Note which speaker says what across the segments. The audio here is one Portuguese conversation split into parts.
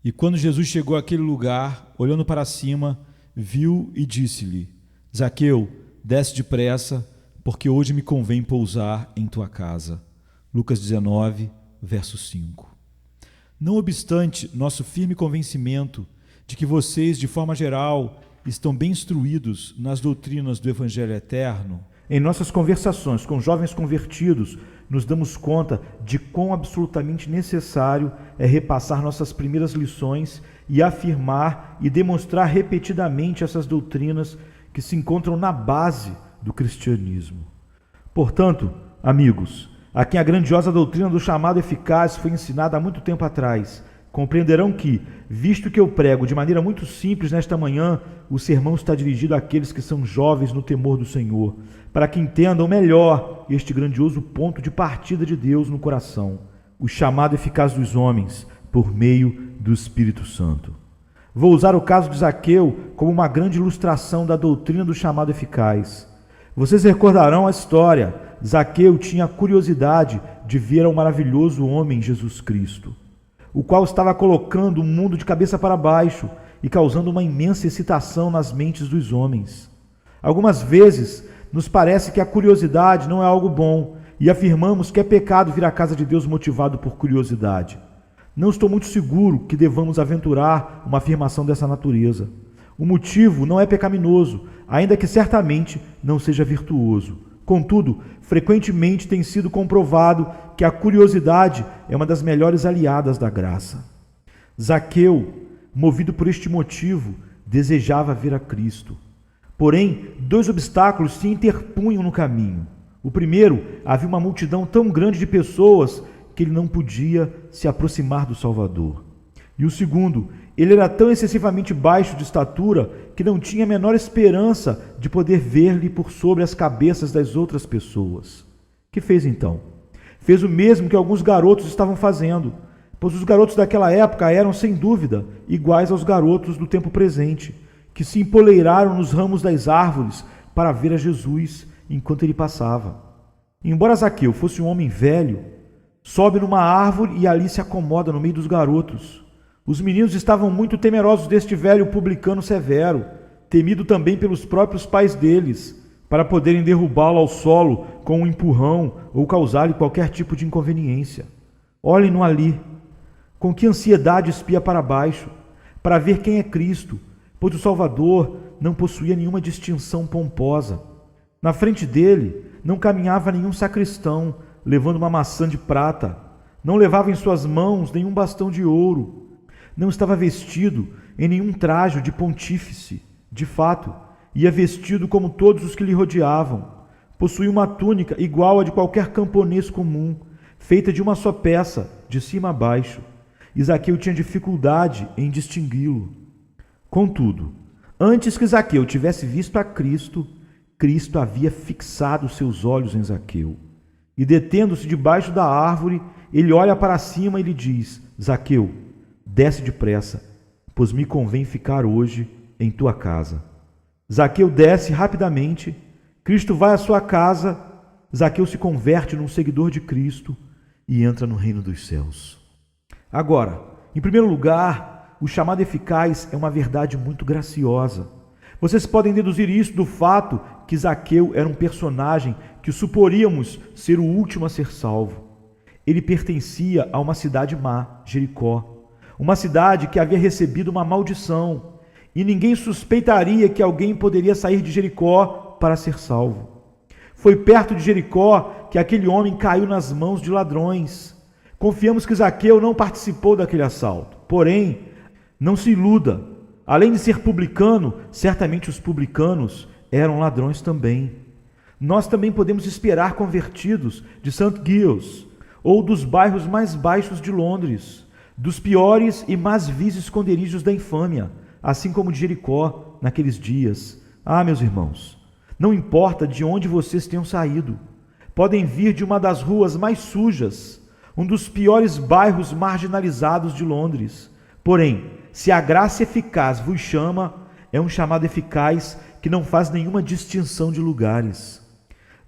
Speaker 1: E quando Jesus chegou àquele lugar, olhando para cima, viu e disse-lhe: Zaqueu, desce depressa, porque hoje me convém pousar em tua casa. Lucas 19, verso 5. Não obstante nosso firme convencimento de que vocês, de forma geral, estão bem instruídos nas doutrinas do Evangelho eterno, em nossas conversações com jovens convertidos, nos damos conta de quão absolutamente necessário é repassar nossas primeiras lições e afirmar e demonstrar repetidamente essas doutrinas que se encontram na base do cristianismo. Portanto, amigos, a quem a grandiosa doutrina do chamado eficaz foi ensinada há muito tempo atrás, compreenderão que, visto que eu prego de maneira muito simples nesta manhã, o sermão está dirigido àqueles que são jovens no temor do Senhor, para que entendam melhor este grandioso ponto de partida de Deus no coração, o chamado eficaz dos homens, por meio do Espírito Santo. Vou usar o caso de Zaqueu como uma grande ilustração da doutrina do chamado eficaz. Vocês recordarão a história. Zaqueu tinha curiosidade de ver ao maravilhoso homem Jesus Cristo, o qual estava colocando o mundo de cabeça para baixo e causando uma imensa excitação nas mentes dos homens. Algumas vezes nos parece que a curiosidade não é algo bom e afirmamos que é pecado vir à casa de Deus motivado por curiosidade. Não estou muito seguro que devamos aventurar uma afirmação dessa natureza. O motivo não é pecaminoso, ainda que certamente não seja virtuoso. Contudo, frequentemente tem sido comprovado que a curiosidade é uma das melhores aliadas da graça. Zaqueu, movido por este motivo, desejava ver a Cristo. Porém, dois obstáculos se interpunham no caminho. O primeiro, havia uma multidão tão grande de pessoas que ele não podia se aproximar do Salvador. E o segundo, ele era tão excessivamente baixo de estatura que não tinha a menor esperança de poder ver-lhe por sobre as cabeças das outras pessoas. Que fez então? Fez o mesmo que alguns garotos estavam fazendo, pois os garotos daquela época eram, sem dúvida, iguais aos garotos do tempo presente, que se empoleiraram nos ramos das árvores para ver a Jesus enquanto ele passava. Embora Zaqueu fosse um homem velho, sobe numa árvore e ali se acomoda no meio dos garotos. Os meninos estavam muito temerosos deste velho publicano severo, temido também pelos próprios pais deles, para poderem derrubá-lo ao solo com um empurrão ou causar-lhe qualquer tipo de inconveniência. Olhem-no ali, com que ansiedade espia para baixo, para ver quem é Cristo, pois o Salvador não possuía nenhuma distinção pomposa. Na frente dele não caminhava nenhum sacristão levando uma maçã de prata, não levava em suas mãos nenhum bastão de ouro, não estava vestido em nenhum trajo de pontífice. De fato, ia vestido como todos os que lhe rodeavam. Possuía uma túnica igual a de qualquer camponês comum, feita de uma só peça, de cima a baixo. Zaqueu tinha dificuldade em distingui-lo. Contudo, antes que Zaqueu tivesse visto a Cristo, Cristo havia fixado seus olhos em Zaqueu. E detendo-se debaixo da árvore, ele olha para cima e lhe diz: Zaqueu, desce depressa, pois me convém ficar hoje em tua casa. Zaqueu desce rapidamente, Cristo vai à sua casa, Zaqueu se converte num seguidor de Cristo e entra no reino dos céus. Agora, em primeiro lugar, o chamado eficaz é uma verdade muito graciosa. Vocês podem deduzir isso do fato que Zaqueu era um personagem que suporíamos ser o último a ser salvo. Ele pertencia a uma cidade má, Jericó, uma cidade que havia recebido uma maldição, e ninguém suspeitaria que alguém poderia sair de Jericó para ser salvo. Foi perto de Jericó que aquele homem caiu nas mãos de ladrões. Confiamos que Zaqueu não participou daquele assalto. Porém, não se iluda. Além de ser publicano, certamente os publicanos eram ladrões também. Nós também podemos esperar convertidos de St. Giles ou dos bairros mais baixos de Londres, dos piores e mais vis esconderijos da infâmia, assim como de Jericó naqueles dias. Ah, meus irmãos, não importa de onde vocês tenham saído, podem vir de uma das ruas mais sujas, um dos piores bairros marginalizados de Londres. Porém, se a graça eficaz vos chama, é um chamado eficaz que não faz nenhuma distinção de lugares.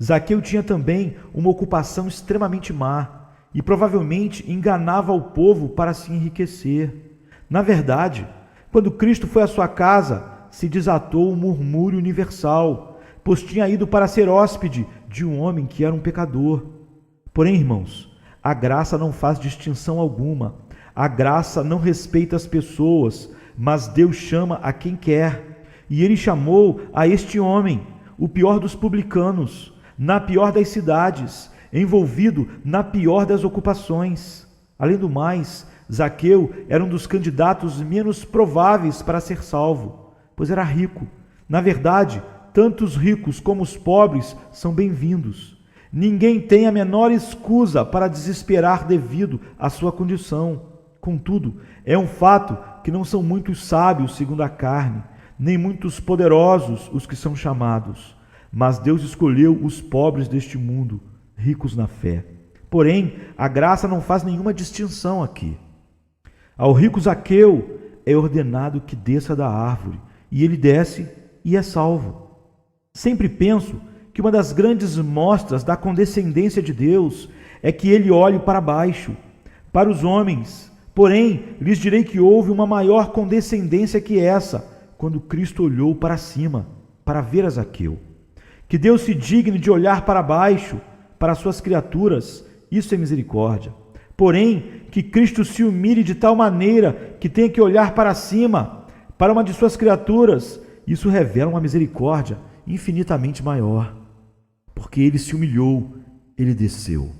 Speaker 1: Zaqueu tinha também uma ocupação extremamente má e provavelmente enganava o povo para se enriquecer.
Speaker 2: Na verdade, quando Cristo foi à sua casa, se desatou um murmúrio universal, pois tinha ido para ser hóspede de um homem que era um pecador. Porém, irmãos, a graça não faz distinção alguma. A graça não respeita as pessoas, mas Deus chama a quem quer. E ele chamou a este homem, o pior dos publicanos, na pior das cidades, envolvido na pior das ocupações. Além do mais, Zaqueu era um dos candidatos menos prováveis para ser salvo, pois era rico. Na verdade, tanto os ricos como os pobres são bem-vindos. Ninguém tem a menor escusa para desesperar devido à sua condição. Contudo, é um fato que não são muitos sábios segundo a carne, nem muitos poderosos os que são chamados. Mas Deus escolheu os pobres deste mundo, ricos na fé. Porém, a graça não faz nenhuma distinção aqui. Ao rico Zaqueu é ordenado que desça da árvore, e ele desce e é salvo. Sempre penso que uma das grandes mostras da condescendência de Deus é que ele olhe para baixo, para os homens. Porém, lhes direi que houve uma maior condescendência que essa, quando Cristo olhou para cima, para ver a Zaqueu. Que Deus se digne de olhar para baixo, para as suas criaturas, isso é misericórdia. Porém, que Cristo se humilhe de tal maneira que tenha que olhar para cima, para uma de suas criaturas, isso revela uma misericórdia infinitamente maior. Porque ele se humilhou, ele desceu.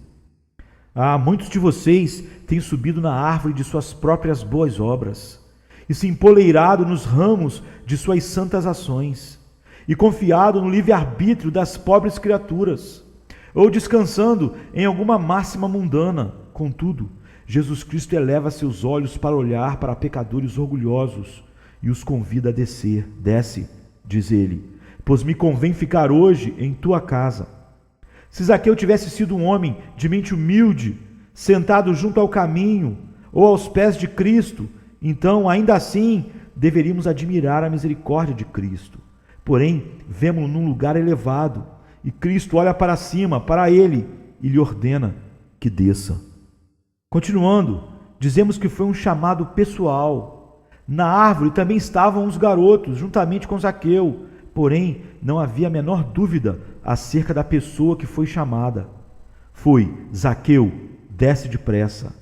Speaker 2: Muitos de vocês têm subido na árvore de suas próprias boas obras, e se empoleirado nos ramos de suas santas ações, e confiado no livre-arbítrio das pobres criaturas, ou descansando em alguma máxima mundana. Contudo, Jesus Cristo eleva seus olhos para olhar para pecadores orgulhosos e os convida a descer. Desce, diz ele, pois me convém ficar hoje em tua casa. Se Zaqueu tivesse sido um homem de mente humilde, sentado junto ao caminho ou aos pés de Cristo, então, ainda assim, deveríamos admirar a misericórdia de Cristo. Porém, vemos-lo num lugar elevado, e Cristo olha para cima, para ele, e lhe ordena que desça. Continuando, dizemos que foi um chamado pessoal. Na árvore também estavam os garotos, juntamente com Zaqueu, porém, não havia a menor dúvida acerca da pessoa que foi chamada. Foi: Zaqueu, desce depressa.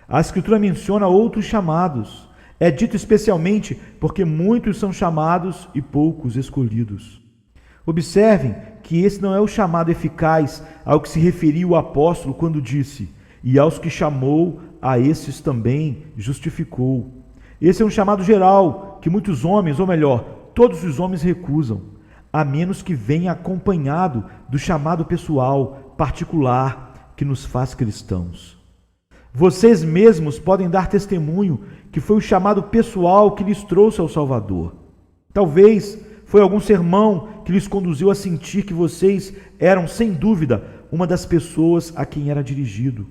Speaker 2: A Escritura menciona outros chamados. É dito especialmente porque muitos são chamados e poucos escolhidos. Observem que esse não é o chamado eficaz ao que se referiu o apóstolo quando disse: e aos que chamou, a esses também justificou. Esse é um chamado geral que muitos homens, ou melhor, todos os homens recusam, a menos que venha acompanhado do chamado pessoal, particular, que nos faz cristãos. Vocês mesmos podem dar testemunho que foi o chamado pessoal que lhes trouxe ao Salvador. Talvez foi algum sermão que lhes conduziu a sentir que vocês eram, sem dúvida, uma das pessoas a quem era dirigido.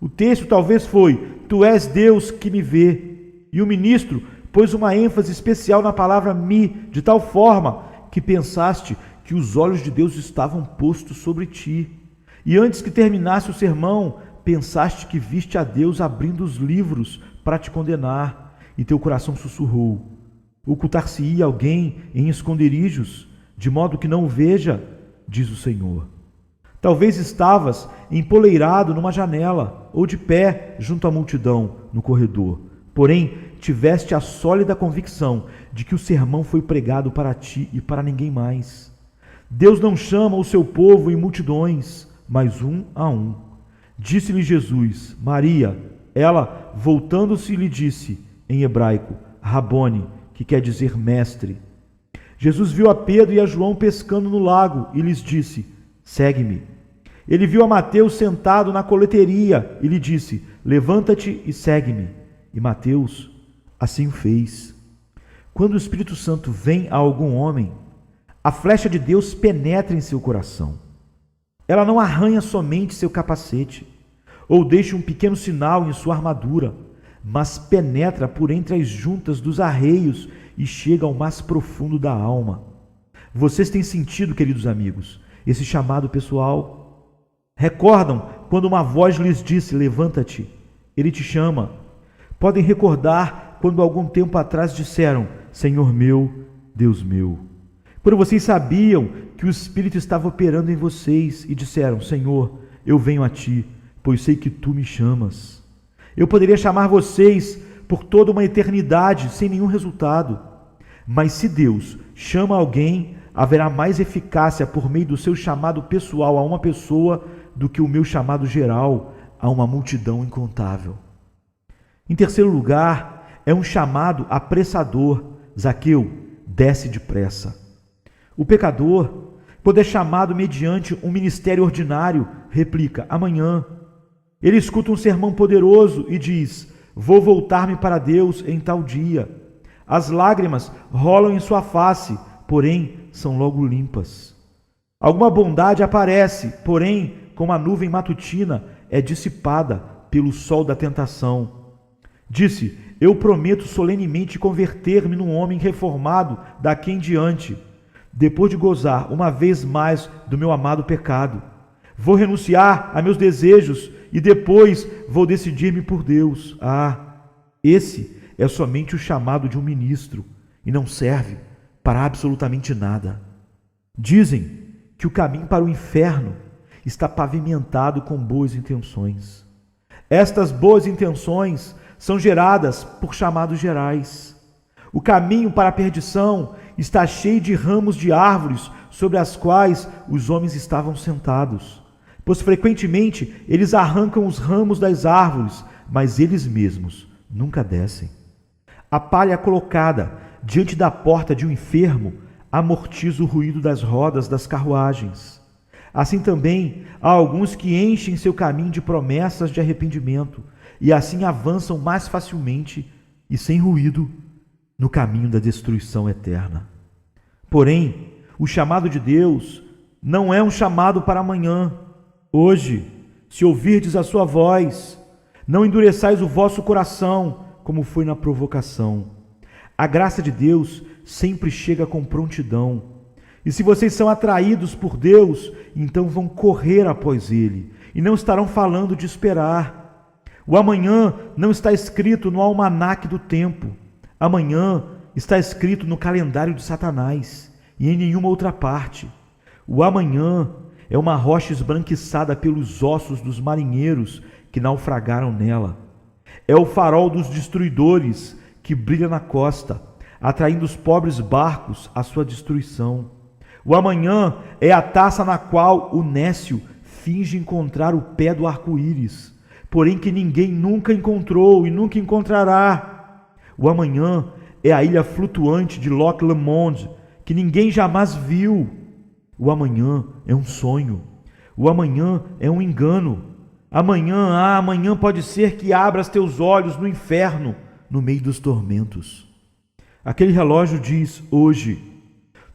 Speaker 2: O texto talvez foi: tu és Deus que me vê. E o ministro pôs uma ênfase especial na palavra me, de tal forma que pensaste que os olhos de Deus estavam postos sobre ti. E antes que terminasse o sermão, pensaste que viste a Deus abrindo os livros para te condenar, e teu coração sussurrou: ocultar-se-ia alguém em esconderijos, de modo que não o veja, diz o Senhor. Talvez estavas empoleirado numa janela, ou de pé junto à multidão no corredor. Porém, tiveste a sólida convicção de que o sermão foi pregado para ti e para ninguém mais. Deus não chama o seu povo em multidões, mas um a um. Disse-lhe Jesus: Maria. Ela, voltando-se, lhe disse, em hebraico, Rabone, que quer dizer mestre. Jesus viu a Pedro e a João pescando no lago e lhes disse: segue-me. Ele viu a Mateus sentado na coleteria e lhe disse: levanta-te e segue-me. E Mateus assim o fez. Quando o Espírito Santo vem a algum homem, a flecha de Deus penetra em seu coração. Ela não arranha somente seu capacete, ou deixa um pequeno sinal em sua armadura, mas penetra por entre as juntas dos arreios e chega ao mais profundo da alma. Vocês têm sentido, queridos amigos, esse chamado pessoal? Recordam quando uma voz lhes disse: levanta-te, ele te chama. Podem recordar quando algum tempo atrás disseram: Senhor meu, Deus meu. Quando vocês sabiam que o Espírito estava operando em vocês e disseram: Senhor, eu venho a ti, pois sei que tu me chamas. Eu poderia chamar vocês por toda uma eternidade sem nenhum resultado. Mas se Deus chama alguém, haverá mais eficácia por meio do seu chamado pessoal a uma pessoa do que o meu chamado geral a uma multidão incontável. Em terceiro lugar, é um chamado apressador. Zaqueu, desce depressa. O pecador, quando é chamado mediante um ministério ordinário, replica: amanhã. Ele escuta um sermão poderoso e diz: vou voltar-me para Deus em tal dia. As lágrimas rolam em sua face, porém são logo limpas. Alguma bondade aparece, porém, como a nuvem matutina, é dissipada pelo sol da tentação. Disse: eu prometo solenemente converter-me num homem reformado daqui em diante, depois de gozar uma vez mais do meu amado pecado. Vou renunciar a meus desejos e depois vou decidir-me por Deus. Esse é somente o chamado de um ministro e não serve para absolutamente nada. Dizem que o caminho para o inferno está pavimentado com boas intenções. Estas boas intenções são geradas por chamados gerais. O caminho para a perdição está cheio de ramos de árvores sobre as quais os homens estavam sentados, pois frequentemente eles arrancam os ramos das árvores, mas eles mesmos nunca descem. A palha colocada diante da porta de um enfermo amortiza o ruído das rodas das carruagens. Assim também há alguns que enchem seu caminho de promessas de arrependimento e assim avançam mais facilmente e sem ruído no caminho da destruição eterna. Porém, o chamado de Deus não é um chamado para amanhã. Hoje, se ouvirdes a sua voz, não endureçais o vosso coração, como foi na provocação. A graça de Deus sempre chega com prontidão. E se vocês são atraídos por Deus, então vão correr após Ele, e não estarão falando de esperar. O amanhã não está escrito no almanaque do tempo. Amanhã está escrito no calendário de Satanás, e em nenhuma outra parte. O amanhã é uma rocha esbranquiçada pelos ossos dos marinheiros que naufragaram nela. É o farol dos destruidores que brilha na costa, atraindo os pobres barcos à sua destruição. O amanhã é a taça na qual o nécio finge encontrar o pé do arco-íris, porém que ninguém nunca encontrou e nunca encontrará. O amanhã é a ilha flutuante de Loch Lomond, que ninguém jamais viu. O amanhã é um sonho. O amanhã é um engano. Amanhã pode ser que abras teus olhos no inferno, no meio dos tormentos. Aquele relógio diz hoje.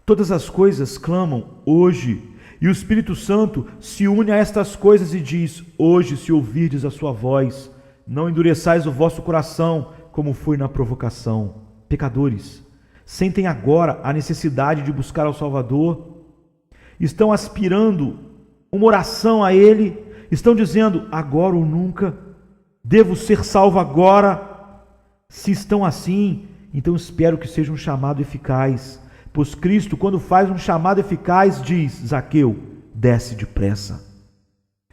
Speaker 2: Todas as coisas clamam hoje. E o Espírito Santo se une a estas coisas e diz: hoje, se ouvirdes a sua voz, não endureçais o vosso coração, como foi na provocação. Pecadores, sentem agora a necessidade de buscar ao Salvador? Estão aspirando uma oração a Ele? Estão dizendo agora ou nunca? Devo ser salvo agora? Se estão assim, então espero que seja um chamado eficaz, pois Cristo, quando faz um chamado eficaz, diz: Zaqueu, desce depressa.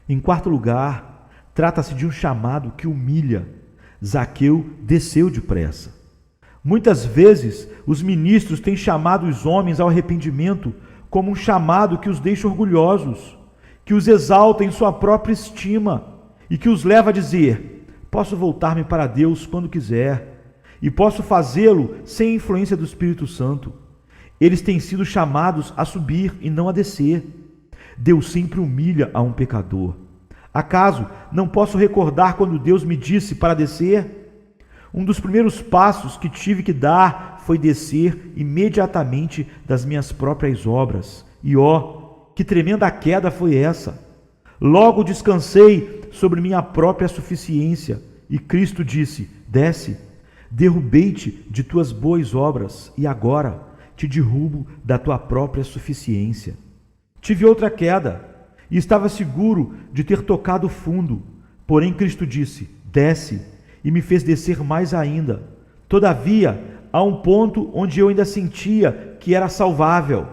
Speaker 2: Em quarto lugar, trata-se de um chamado que humilha. Zaqueu desceu depressa. Muitas vezes, os ministros têm chamado os homens ao arrependimento como um chamado que os deixa orgulhosos, que os exalta em sua própria estima e que os leva a dizer: posso voltar-me para Deus quando quiser e posso fazê-lo sem a influência do Espírito Santo. Eles têm sido chamados a subir e não a descer. Deus sempre humilha a um pecador. Acaso não posso recordar quando Deus me disse para descer? Um dos primeiros passos que tive que dar foi descer imediatamente das minhas próprias obras. E que tremenda queda foi essa! Logo descansei sobre minha própria suficiência. E Cristo disse: desce, derrubei-te de tuas boas obras, e agora te derrubo da tua própria suficiência. Tive outra queda, e estava seguro de ter tocado fundo. Porém Cristo disse: desce, e me fez descer mais ainda. Todavia, há um ponto onde eu ainda sentia que era salvável.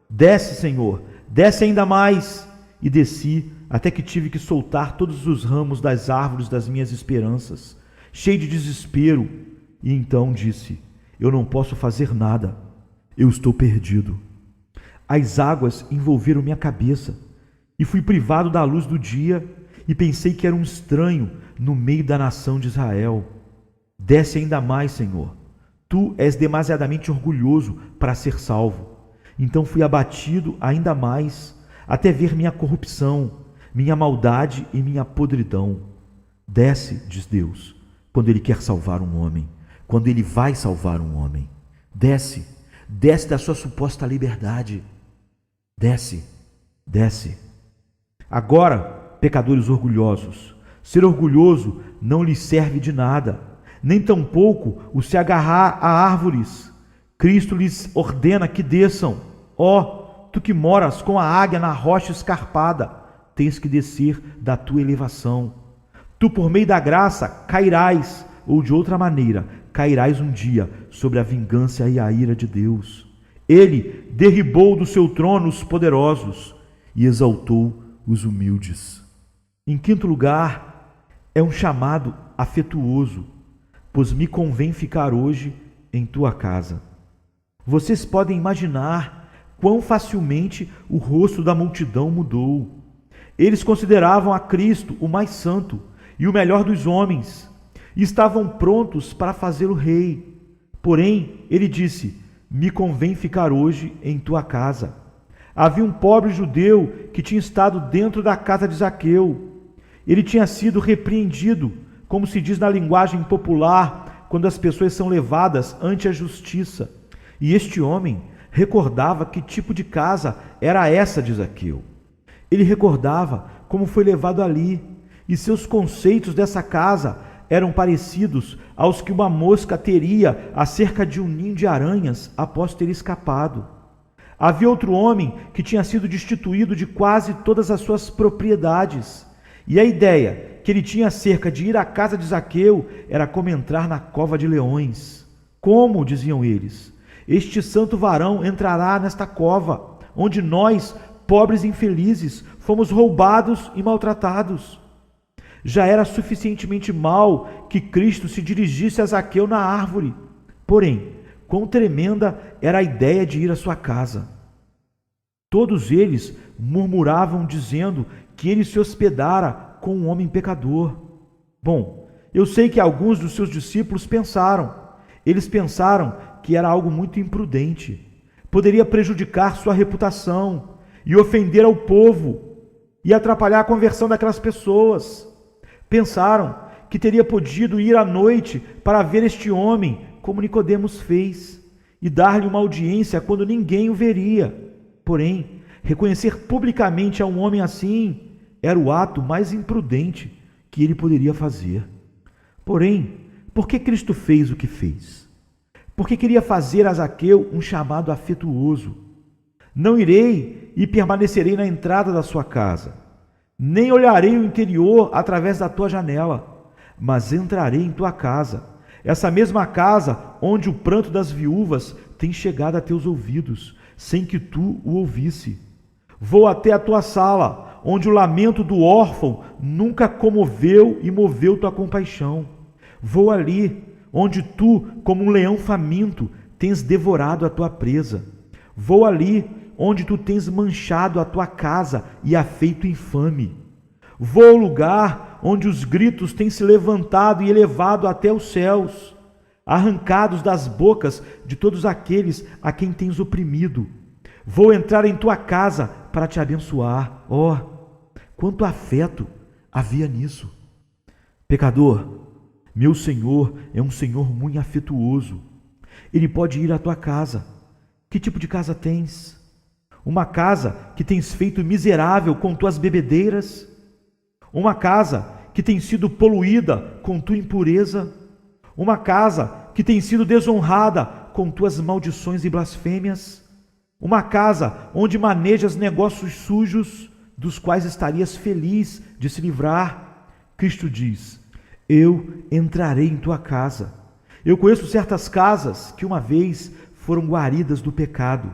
Speaker 2: Desce, Senhor, desce ainda mais. E desci, até que tive que soltar todos os ramos das árvores das minhas esperanças, cheio de desespero. E então disse: eu não posso fazer nada, eu estou perdido. As águas envolveram minha cabeça, e fui privado da luz do dia, e pensei que era um estranho no meio da nação de Israel. Desce ainda mais, Senhor. Tu és demasiadamente orgulhoso para ser salvo. Então fui abatido ainda mais, até ver minha corrupção, minha maldade e minha podridão. Desce, diz Deus, quando Ele quer salvar um homem, quando Ele vai salvar um homem. Desce, desce da sua suposta liberdade. Desce, desce. Agora, pecadores orgulhosos, ser orgulhoso não lhes serve de nada, nem tampouco o se agarrar a árvores. Cristo lhes ordena que desçam. Ó, tu que moras com a águia na rocha escarpada, tens que descer da tua elevação. Tu, por meio da graça, cairás, ou de outra maneira, cairás um dia sobre a vingança e a ira de Deus. Ele derribou do seu trono os poderosos e exaltou os humildes. Em quinto lugar, é um chamado afetuoso, pois me convém ficar hoje em tua casa. Vocês podem imaginar quão facilmente o rosto da multidão mudou. Eles consideravam a Cristo o mais santo e o melhor dos homens, e estavam prontos para fazê-lo rei. Porém, ele disse: me convém ficar hoje em tua casa. Havia um pobre judeu que tinha estado dentro da casa de Zaqueu. Ele tinha sido repreendido, como se diz na linguagem popular, quando as pessoas são levadas ante a justiça. E este homem recordava que tipo de casa era essa de Zaqueu. Ele recordava como foi levado ali, e seus conceitos dessa casa eram parecidos aos que uma mosca teria acerca de um ninho de aranhas após ter escapado. Havia outro homem que tinha sido destituído de quase todas as suas propriedades, e a ideia que ele tinha acerca de ir à casa de Zaqueu era como entrar na cova de leões. Como, diziam eles, este santo varão entrará nesta cova, onde nós, pobres e infelizes, fomos roubados e maltratados? Já era suficientemente mal que Cristo se dirigisse a Zaqueu na árvore. Porém, quão tremenda era a ideia de ir à sua casa. Todos eles murmuravam, dizendo que ele se hospedara com um homem pecador. Bom, eu sei que alguns dos seus discípulos pensaram. Eles pensaram que era algo muito imprudente. Poderia prejudicar sua reputação e ofender ao povo e atrapalhar a conversão daquelas pessoas. Pensaram que teria podido ir à noite para ver este homem, como Nicodemos fez, e dar-lhe uma audiência quando ninguém o veria. Porém, reconhecer publicamente a um homem assim era o ato mais imprudente que ele poderia fazer. Porém, por que Cristo fez o que fez? Porque queria fazer a Zaqueu um chamado afetuoso. Não irei e permanecerei na entrada da sua casa, nem olharei o interior através da tua janela, mas entrarei em tua casa, essa mesma casa onde o pranto das viúvas tem chegado a teus ouvidos, sem que tu o ouvisse. Vou até a tua sala, onde o lamento do órfão nunca comoveu e moveu tua compaixão. Vou ali, onde tu, como um leão faminto, tens devorado a tua presa. Vou ali, onde tu tens manchado a tua casa e a feito infame. Vou ao lugar onde os gritos têm se levantado e elevado até os céus, arrancados das bocas de todos aqueles a quem tens oprimido. Vou entrar em tua casa para te abençoar. Oh, quanto afeto havia nisso! Pecador, meu Senhor é um Senhor muito afetuoso. Ele pode ir à tua casa. Que tipo de casa tens? Uma casa que tens feito miserável com tuas bebedeiras? Uma casa que tem sido poluída com tua impureza? Uma casa que tem sido desonrada com tuas maldições e blasfêmias? Uma casa onde manejas negócios sujos, dos quais estarias feliz de se livrar? Cristo diz: eu entrarei em tua casa Eu conheço certas casas que uma vez foram guaridas do pecado,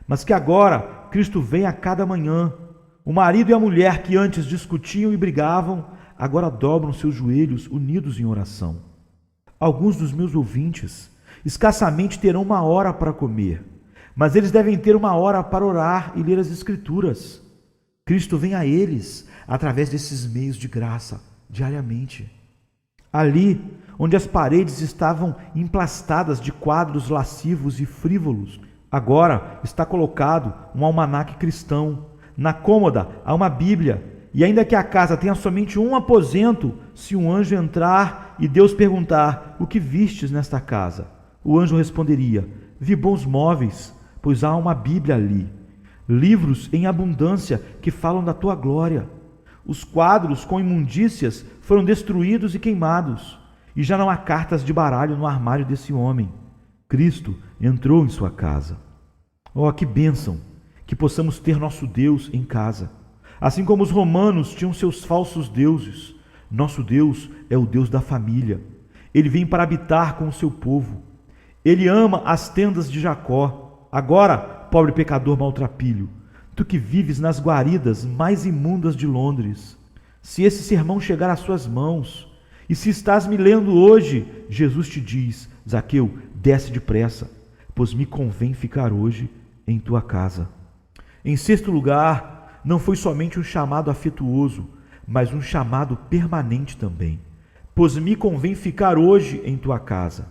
Speaker 2: mas que agora Cristo vem a cada manhã. O marido e a mulher que antes discutiam e brigavam, agora dobram seus joelhos unidos em oração. Alguns dos meus ouvintes escassamente terão uma hora para comer, mas eles devem ter uma hora para orar e ler as Escrituras. Cristo vem a eles através desses meios de graça, diariamente. Ali, onde as paredes estavam emplastadas de quadros lascivos e frívolos, agora está colocado um almanaque cristão. Na cômoda há uma Bíblia, e ainda que a casa tenha somente um aposento, se um anjo entrar e Deus perguntar: o que vistes nesta casa? O anjo responderia: vi bons móveis, pois há uma Bíblia ali, livros em abundância que falam da tua glória. Os quadros com imundícias foram destruídos e queimados, e já não há cartas de baralho no armário desse homem. Cristo entrou em sua casa. Oh, que bênção que possamos ter nosso Deus em casa. Assim como os romanos tinham seus falsos deuses, nosso Deus é o Deus da família. Ele vem para habitar com o seu povo. Ele ama as tendas de Jacó. Agora, pobre pecador maltrapilho, tu que vives nas guaridas mais imundas de Londres, se esse sermão chegar às suas mãos, e se estás me lendo hoje, Jesus te diz: Zaqueu, desce depressa, pois me convém ficar hoje em tua casa. Em sexto lugar, não foi somente um chamado afetuoso, mas um chamado permanente também. Pois me convém ficar hoje em tua casa.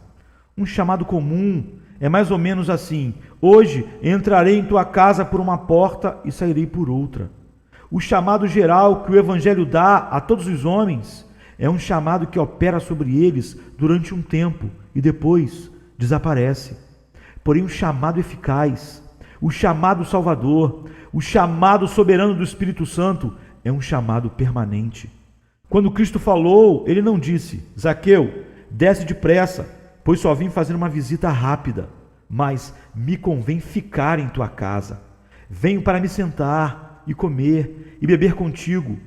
Speaker 2: Um chamado comum é mais ou menos assim: hoje entrarei em tua casa por uma porta e sairei por outra. O chamado geral que o Evangelho dá a todos os homens é um chamado que opera sobre eles durante um tempo e depois desaparece. Porém, um chamado eficaz, o chamado salvador, o chamado soberano do Espírito Santo é um chamado permanente. Quando Cristo falou, ele não disse: Zaqueu, desce depressa, pois só vim fazer uma visita rápida, mas me convém ficar em tua casa. Venho para me sentar e comer e beber contigo.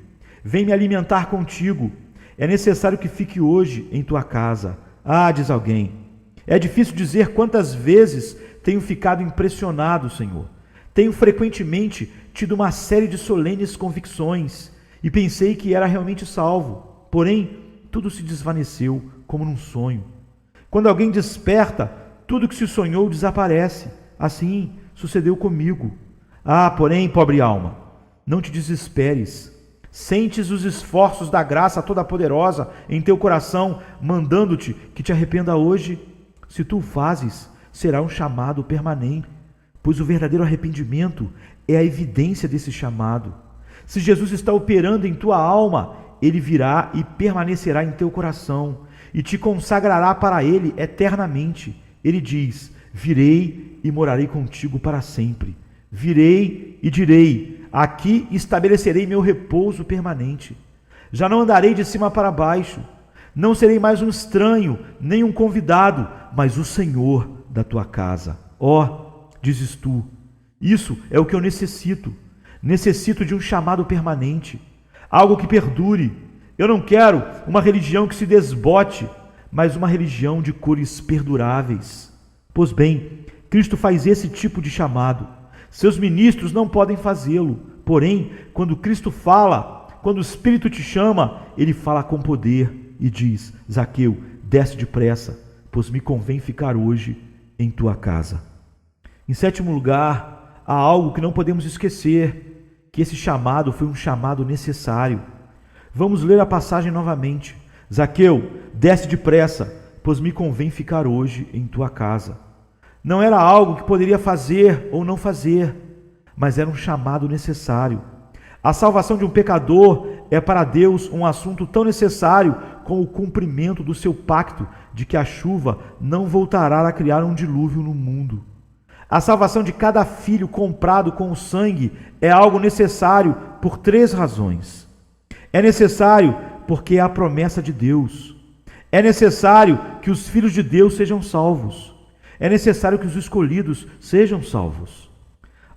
Speaker 2: Venho me alimentar contigo. É necessário que fique hoje em tua casa. Ah, diz alguém, é difícil dizer quantas vezes tenho ficado impressionado, Senhor. Tenho frequentemente tido uma série de solenes convicções e pensei que era realmente salvo. Porém, tudo se desvaneceu como num sonho. Quando alguém desperta, tudo que se sonhou desaparece. Assim sucedeu comigo. Ah, porém, pobre alma, não te desesperes. Sentes os esforços da graça toda-poderosa em teu coração, mandando-te que te arrependa hoje? Se tu o fazes, será um chamado permanente, pois o verdadeiro arrependimento é a evidência desse chamado. Se Jesus está operando em tua alma, ele virá e permanecerá em teu coração e te consagrará para ele eternamente. Ele diz: virei e morarei contigo para sempre. Virei e direi: aqui estabelecerei meu repouso permanente. Já não andarei de cima para baixo, não serei mais um estranho, nem um convidado, mas o Senhor da tua casa. Ó, dizes tu, isso é o que eu necessito. Necessito de um chamado permanente, algo que perdure. Eu não quero uma religião que se desbote, mas uma religião de cores perduráveis. Pois bem, Cristo faz esse tipo de chamado. Seus ministros não podem fazê-lo. Porém, quando Cristo fala, quando o Espírito te chama, ele fala com poder e diz: Zaqueu, desce depressa, pois me convém ficar hoje em tua casa. Em sétimo lugar, há algo que não podemos esquecer, que esse chamado foi um chamado necessário. Vamos ler a passagem novamente. Zaqueu, desce depressa, pois me convém ficar hoje em tua casa. Não era algo que poderia fazer ou não fazer, mas era um chamado necessário. A salvação de um pecador é para Deus um assunto tão necessário como o cumprimento do seu pacto de que a chuva não voltará a criar um dilúvio no mundo. A salvação de cada filho comprado com o sangue é algo necessário por 3 razões. É necessário porque é a promessa de Deus. É necessário que os filhos de Deus sejam salvos. É necessário que os escolhidos sejam salvos.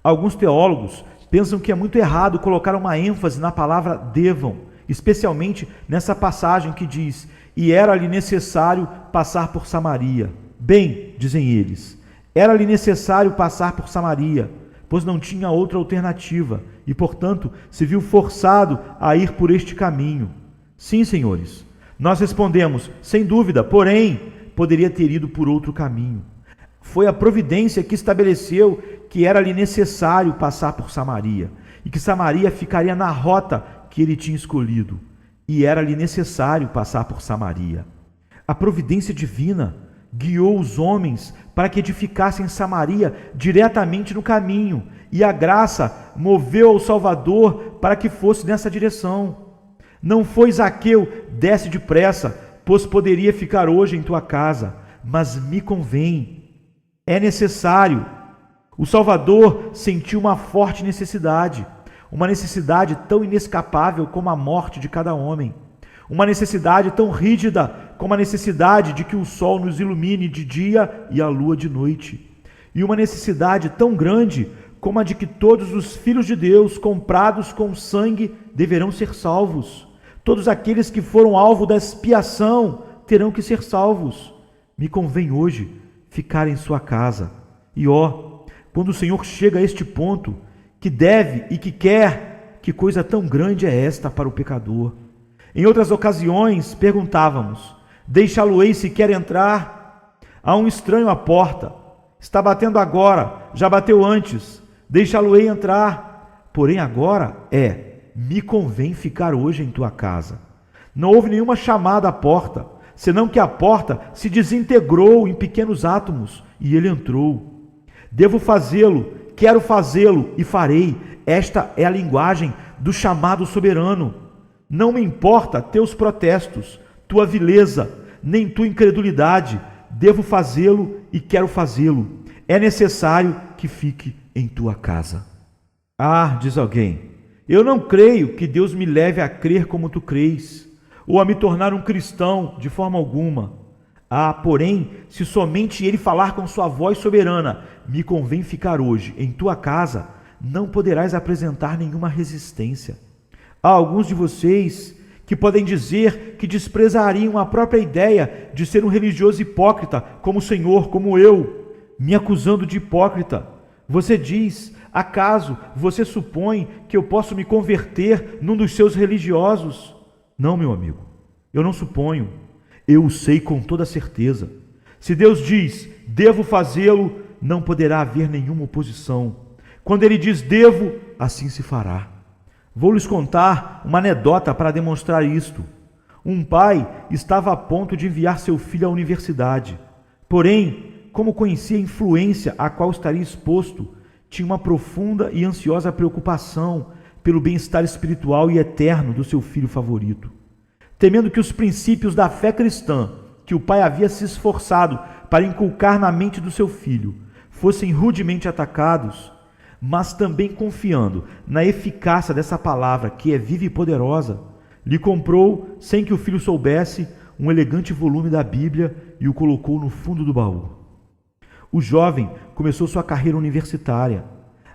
Speaker 2: Alguns teólogos pensam que é muito errado colocar uma ênfase na palavra devam, especialmente nessa passagem que diz: e era-lhe necessário passar por Samaria. Bem, dizem eles, era-lhe necessário passar por Samaria, pois não tinha outra alternativa, e, portanto, se viu forçado a ir por este caminho. Sim, senhores, nós respondemos, sem dúvida, porém, poderia ter ido por outro caminho. Foi a providência que estabeleceu que era-lhe necessário passar por Samaria, e que Samaria ficaria na rota que ele tinha escolhido, e era-lhe necessário passar por Samaria. A providência divina guiou os homens para que edificassem Samaria diretamente no caminho, e a graça moveu ao Salvador para que fosse nessa direção. Não foi Zaqueu, desce depressa, pois poderia ficar hoje em tua casa, mas me convém. É necessário. O Salvador sentiu uma forte necessidade, uma necessidade tão inescapável como a morte de cada homem, uma necessidade tão rígida como a necessidade de que o sol nos ilumine de dia e a lua de noite, e uma necessidade tão grande como a de que todos os filhos de Deus, comprados com sangue, deverão ser salvos. Todos aqueles que foram alvo da expiação terão que ser salvos. Me convém hoje ficar em sua casa. E quando o Senhor chega a este ponto, que deve e que quer, que coisa tão grande é esta para o pecador? Em outras ocasiões, perguntávamos, deixá-lo-ei se quer entrar? Há um estranho à porta, está batendo agora, já bateu antes, deixá-lo-ei entrar. Porém agora me convém ficar hoje em tua casa. Não houve nenhuma chamada à porta, senão que a porta se desintegrou em pequenos átomos e ele entrou. Devo fazê-lo, quero fazê-lo e farei. Esta é a linguagem do chamado soberano. Não me importa teus protestos, tua vileza, nem tua incredulidade. Devo fazê-lo e quero fazê-lo. É necessário que fique em tua casa. Diz alguém, eu não creio que Deus me leve a crer como tu crês, ou a me tornar um cristão de forma alguma. Porém, se somente ele falar com sua voz soberana, me convém ficar hoje em tua casa, não poderás apresentar nenhuma resistência. Há alguns de vocês que podem dizer que desprezariam a própria ideia de ser um religioso hipócrita como o Senhor, como eu, me acusando de hipócrita. Você diz, acaso você supõe que eu posso me converter num dos seus religiosos? Não, meu amigo, eu não suponho. Eu o sei com toda certeza. Se Deus diz, devo fazê-lo, não poderá haver nenhuma oposição. Quando ele diz devo, assim se fará. Vou lhes contar uma anedota para demonstrar isto. Um pai estava a ponto de enviar seu filho à universidade. Porém, como conhecia a influência a qual estaria exposto, tinha uma profunda e ansiosa preocupação pelo bem-estar espiritual e eterno do seu filho favorito. Temendo que os princípios da fé cristã, que o pai havia se esforçado para inculcar na mente do seu filho, fossem rudemente atacados, mas também confiando na eficácia dessa palavra, que é viva e poderosa, lhe comprou, sem que o filho soubesse, um elegante volume da Bíblia e o colocou no fundo do baú. O jovem começou sua carreira universitária.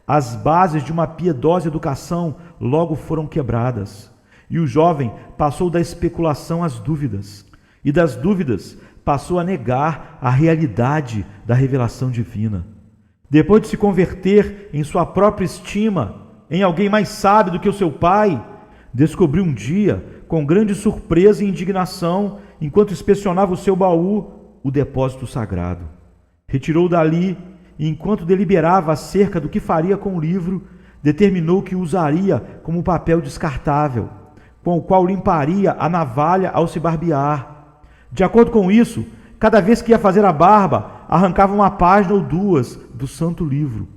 Speaker 2: As bases de uma piedosa educação logo foram quebradas. E o jovem passou da especulação às dúvidas, e das dúvidas passou a negar a realidade da revelação divina. Depois de se converter em sua própria estima, em alguém mais sábio do que o seu pai, descobriu um dia, com grande surpresa e indignação, enquanto inspecionava o seu baú, o depósito sagrado. Retirou dali e, enquanto deliberava acerca do que faria com o livro, determinou que o usaria como papel descartável, com o qual limparia a navalha ao se barbear. De acordo com isso, cada vez que ia fazer a barba, arrancava uma página ou duas do santo livro,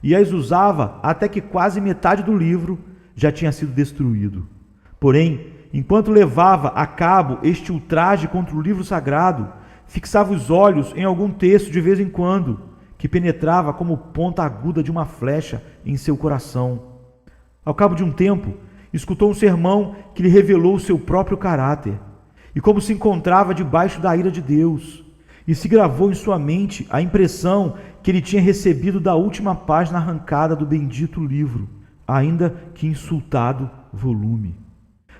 Speaker 2: e as usava até que quase metade do livro já tinha sido destruído. Porém, enquanto levava a cabo este ultraje contra o livro sagrado, fixava os olhos em algum texto de vez em quando, que penetrava como ponta aguda de uma flecha em seu coração. Ao cabo de um tempo, escutou um sermão que lhe revelou o seu próprio caráter, e como se encontrava debaixo da ira de Deus, e se gravou em sua mente a impressão que ele tinha recebido da última página arrancada do bendito livro, ainda que insultado volume.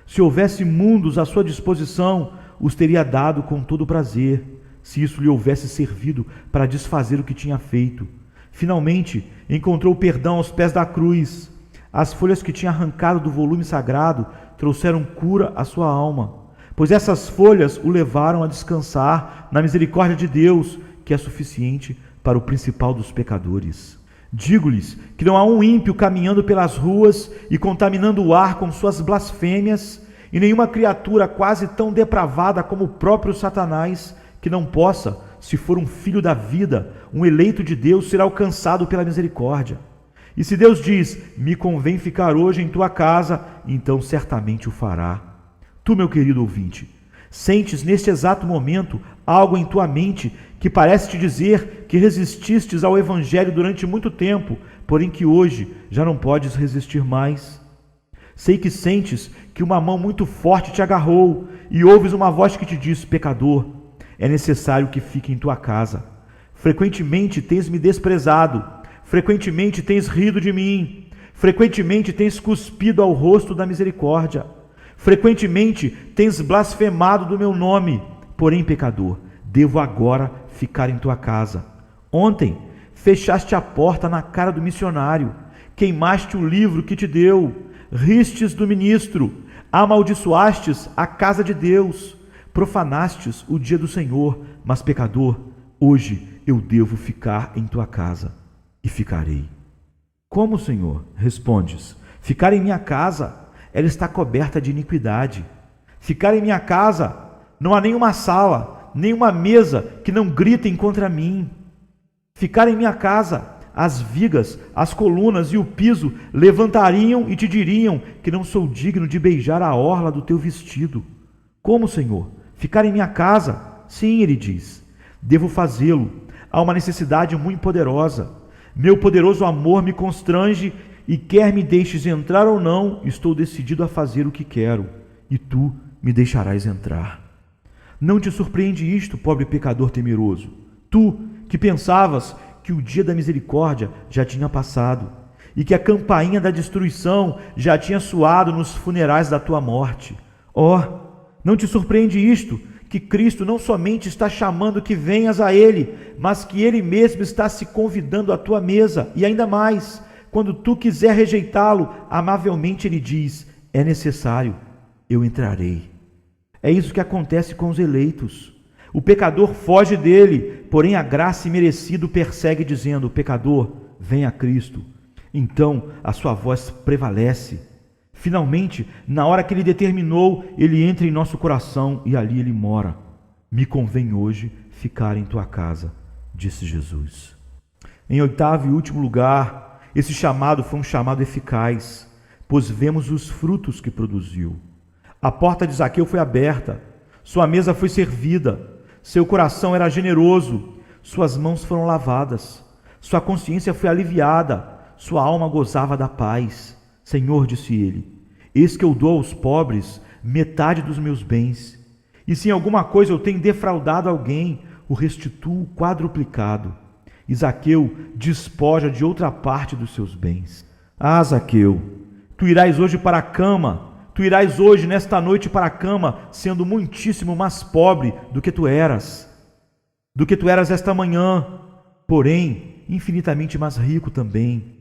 Speaker 2: Se houvesse mundos à sua disposição, os teria dado com todo prazer, se isso lhe houvesse servido para desfazer o que tinha feito. Finalmente, encontrou perdão aos pés da cruz. As folhas que tinha arrancado do volume sagrado trouxeram cura à sua alma, pois essas folhas o levaram a descansar na misericórdia de Deus, que é suficiente para o principal dos pecadores. Digo-lhes que não há um ímpio caminhando pelas ruas e contaminando o ar com suas blasfêmias, e nenhuma criatura quase tão depravada como o próprio Satanás, que não possa, se for um filho da vida, um eleito de Deus, ser alcançado pela misericórdia. E se Deus diz, me convém ficar hoje em tua casa, então certamente o fará. Tu, meu querido ouvinte, sentes neste exato momento algo em tua mente que parece te dizer que resististes ao Evangelho durante muito tempo, porém que hoje já não podes resistir mais? Sei que sentes que uma mão muito forte te agarrou e ouves uma voz que te diz, pecador, é necessário que fique em tua casa. Frequentemente tens me desprezado, frequentemente tens rido de mim, frequentemente tens cuspido ao rosto da misericórdia, frequentemente tens blasfemado do meu nome. Porém, pecador, devo agora ficar em tua casa. Ontem fechaste a porta na cara do missionário, queimaste o livro que te deu, ristes do ministro, amaldiçoastes a casa de Deus, profanastes o dia do Senhor. Mas, pecador, hoje eu devo ficar em tua casa, e ficarei. Como, Senhor? Respondes, ficar em minha casa, ela está coberta de iniquidade. Ficar em minha casa, não há nenhuma sala, nenhuma mesa que não gritem contra mim. Ficar em minha casa, as vigas, as colunas e o piso levantariam e te diriam que não sou digno de beijar a orla do teu vestido. Como, Senhor? Ficar em minha casa? Sim, ele diz, devo fazê-lo. Há uma necessidade muito poderosa. Meu poderoso amor me constrange e quer me deixes entrar ou não, estou decidido a fazer o que quero, e tu me deixarás entrar. Não te surpreende isto, pobre pecador temeroso? Tu, que pensavas que o dia da misericórdia já tinha passado, e que a campainha da destruição já tinha soado nos funerais da tua morte. Oh, não te surpreende isto, que Cristo não somente está chamando que venhas a Ele, mas que Ele mesmo está se convidando à tua mesa, e ainda mais, quando tu quiser rejeitá-lo, amavelmente Ele diz, é necessário, eu entrarei. É isso que acontece com os eleitos. O pecador foge dele, porém a graça imerecida o persegue, dizendo, pecador, vem a Cristo. Então a sua voz prevalece. Finalmente, na hora que Ele determinou, Ele entra em nosso coração e ali Ele mora. Me convém hoje ficar em tua casa, disse Jesus. Em oitavo e último lugar, esse chamado foi um chamado eficaz, pois vemos os frutos que produziu. A porta de Zaqueu foi aberta, sua mesa foi servida, seu coração era generoso, suas mãos foram lavadas, sua consciência foi aliviada, sua alma gozava da paz. Senhor, disse ele, eis que eu dou aos pobres metade dos meus bens, e se em alguma coisa eu tenho defraudado alguém, o restituo quadruplicado. E Zaqueu despoja de outra parte dos seus bens. Ah, Zaqueu, tu irás hoje para a cama, tu irás hoje, nesta noite, para a cama, sendo muitíssimo mais pobre do que tu eras esta manhã, porém, infinitamente mais rico também.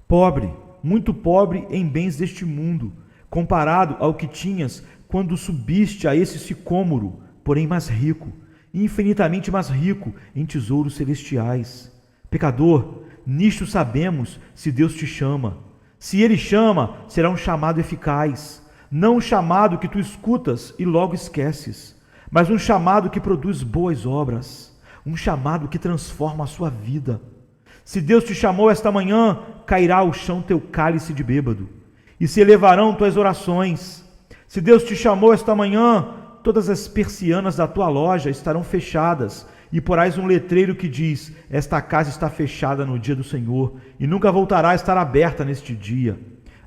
Speaker 2: Pobre, muito pobre em bens deste mundo, comparado ao que tinhas quando subiste a esse sicômoro, porém mais rico, infinitamente mais rico em tesouros celestiais. Pecador, nisto sabemos se Deus te chama. Se Ele chama, será um chamado eficaz, não um chamado que tu escutas e logo esqueces, mas um chamado que produz boas obras, um chamado que transforma a sua vida. Se Deus te chamou esta manhã, cairá ao chão teu cálice de bêbado, e se elevarão tuas orações. Se Deus te chamou esta manhã, todas as persianas da tua loja estarão fechadas, e porás um letreiro que diz, esta casa está fechada no dia do Senhor, e nunca voltará a estar aberta neste dia.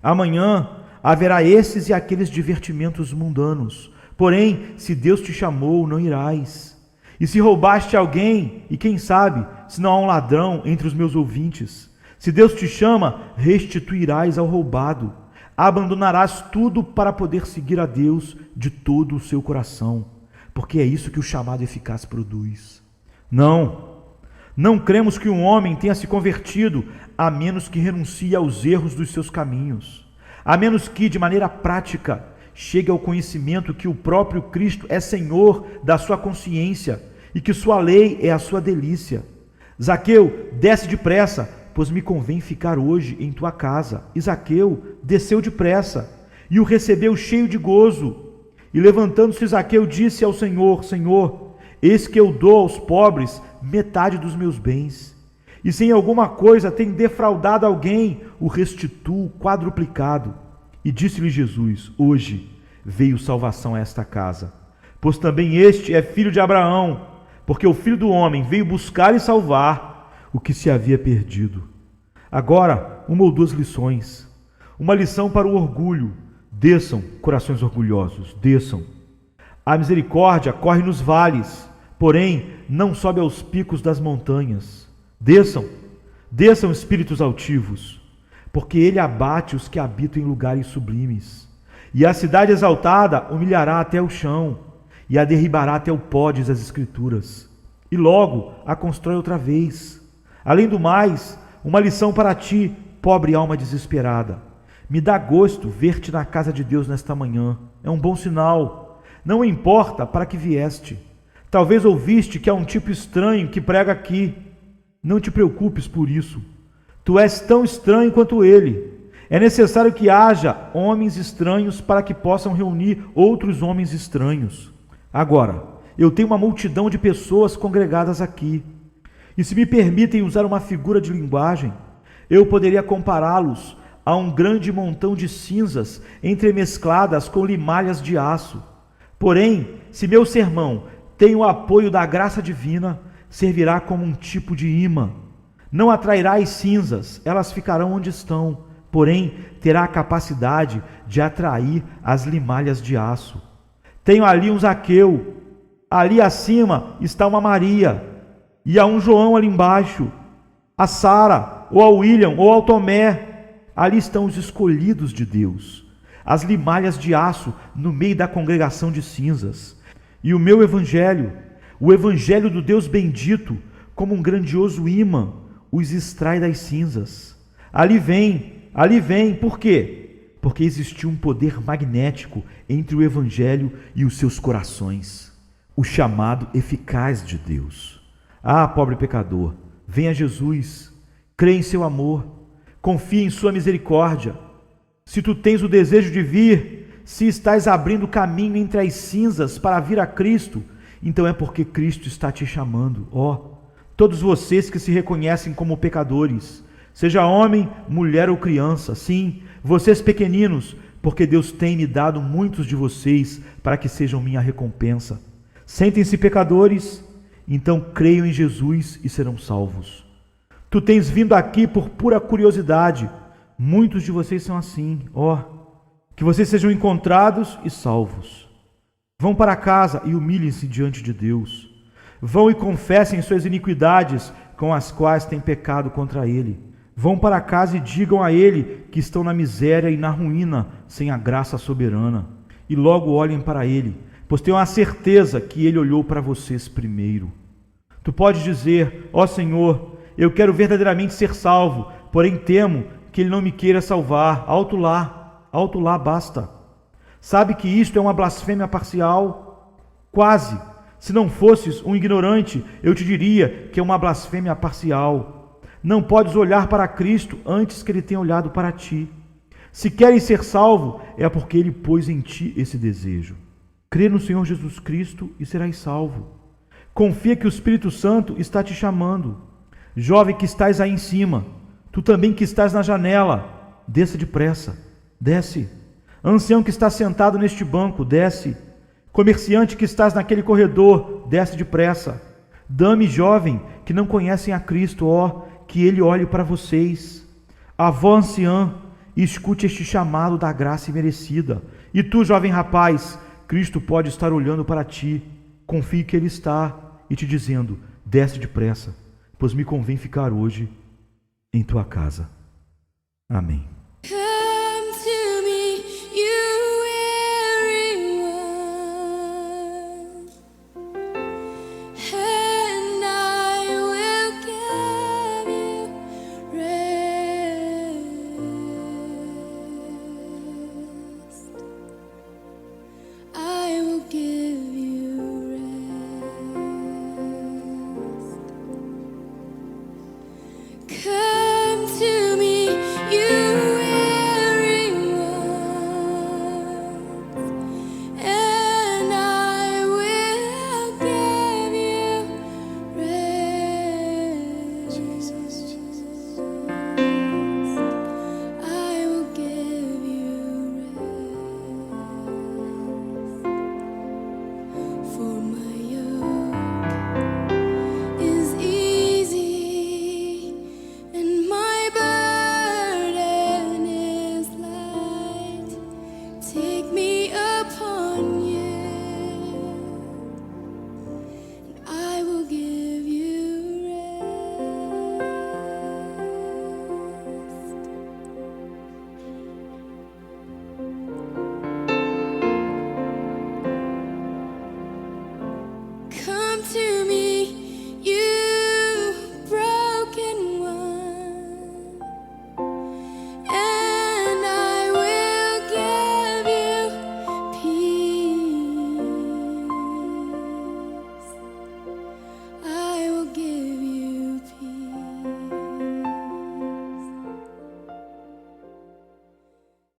Speaker 2: Amanhã haverá esses e aqueles divertimentos mundanos, porém, se Deus te chamou, não irás. E se roubaste alguém, e quem sabe, se não há um ladrão entre os meus ouvintes, se Deus te chama, restituirás ao roubado, abandonarás tudo para poder seguir a Deus de todo o seu coração. porque é isso que o chamado eficaz produz. Não cremos que um homem tenha se convertido a menos que renuncie aos erros dos seus caminhos, a menos que, de maneira prática, chegue ao conhecimento que o próprio Cristo é Senhor da sua consciência e que sua lei é a sua delícia. Zaqueu, desce depressa, pois me convém ficar hoje em tua casa. E Zaqueu desceu depressa e o recebeu cheio de gozo. E levantando-se Zaqueu disse ao Senhor: Senhor, eis que eu dou aos pobres metade dos meus bens. E se em alguma coisa tem defraudado alguém, o restituo quadruplicado. E disse-lhe Jesus: hoje veio salvação a esta casa, pois também este é filho de Abraão, porque o Filho do Homem veio buscar e salvar o que se havia perdido. Agora, uma ou duas lições. Uma lição para o orgulho. Desçam, corações orgulhosos, desçam. A misericórdia corre nos vales, porém não sobe aos picos das montanhas. Desçam espíritos altivos, porque ele abate os que habitam em lugares sublimes. E a cidade exaltada humilhará até o chão, e a derribará até o pó, diz as Escrituras. E logo a constrói outra vez. Além do mais, uma lição para ti, pobre alma desesperada. Me dá gosto ver-te na casa de Deus nesta manhã. É um bom sinal. Não importa para que vieste. Talvez ouviste que há um tipo estranho que prega aqui. Não te preocupes por isso. Tu és tão estranho quanto ele. É necessário que haja homens estranhos para que possam reunir outros homens estranhos. Agora, eu tenho uma multidão de pessoas congregadas aqui. E se me permitem usar uma figura de linguagem, eu poderia compará-los a um grande montão de cinzas entremescladas com limalhas de aço. Porém, se meu sermão tem o apoio da graça divina, servirá como um tipo de imã. Não atrairá as cinzas, elas ficarão onde estão, porém terá a capacidade de atrair as limalhas de aço. Tenho ali um Zaqueu, ali acima está uma Maria, e há um João ali embaixo, a Sara, ou ao William, ou ao Tomé. Ali estão os escolhidos de Deus, as limalhas de aço no meio da congregação de cinzas. E o meu evangelho, o evangelho do Deus bendito, como um grandioso imã, os extrai das cinzas. Ali vem, por quê? Porque existiu um poder magnético entre o evangelho e os seus corações, o chamado eficaz de Deus. Ah, pobre pecador, venha a Jesus, crê em seu amor, confia em sua misericórdia. Se tu tens o desejo de vir, se estás abrindo caminho entre as cinzas para vir a Cristo, então é porque Cristo está te chamando. Todos vocês que se reconhecem como pecadores, seja homem, mulher ou criança, sim, vocês pequeninos, porque Deus tem me dado muitos de vocês para que sejam minha recompensa. Sentem-se pecadores, então creiam em Jesus e serão salvos. Tu tens vindo aqui por pura curiosidade. Muitos de vocês são assim. Que vocês sejam encontrados e salvos. Vão para casa e humilhem-se diante de Deus. Vão e confessem suas iniquidades com as quais têm pecado contra Ele. Vão para casa e digam a Ele que estão na miséria e na ruína, sem a graça soberana. E logo olhem para Ele, pois tenham a certeza que Ele olhou para vocês primeiro. Tu podes dizer: Senhor, eu quero verdadeiramente ser salvo, porém temo que Ele não me queira salvar. Alto lá, basta. Sabe que isto é uma blasfêmia parcial? Quase. Se não fosses um ignorante, eu te diria que é uma blasfêmia parcial. Não podes olhar para Cristo antes que Ele tenha olhado para ti. Se queres ser salvo, é porque Ele pôs em ti esse desejo. Crê no Senhor Jesus Cristo e serás salvo. Confia que o Espírito Santo está te chamando. Jovem que estás aí em cima, tu também que estás na janela, desça depressa, desce. Ancião que está sentado neste banco, desce. Comerciante que estás naquele corredor, desce depressa. Dame jovem que não conhecem a Cristo, que Ele olhe para vocês. Avó anciã, escute este chamado da graça imerecida. E tu, jovem rapaz, Cristo pode estar olhando para ti. Confie que Ele está e te dizendo: desce depressa, pois me convém ficar hoje em tua casa. Amém.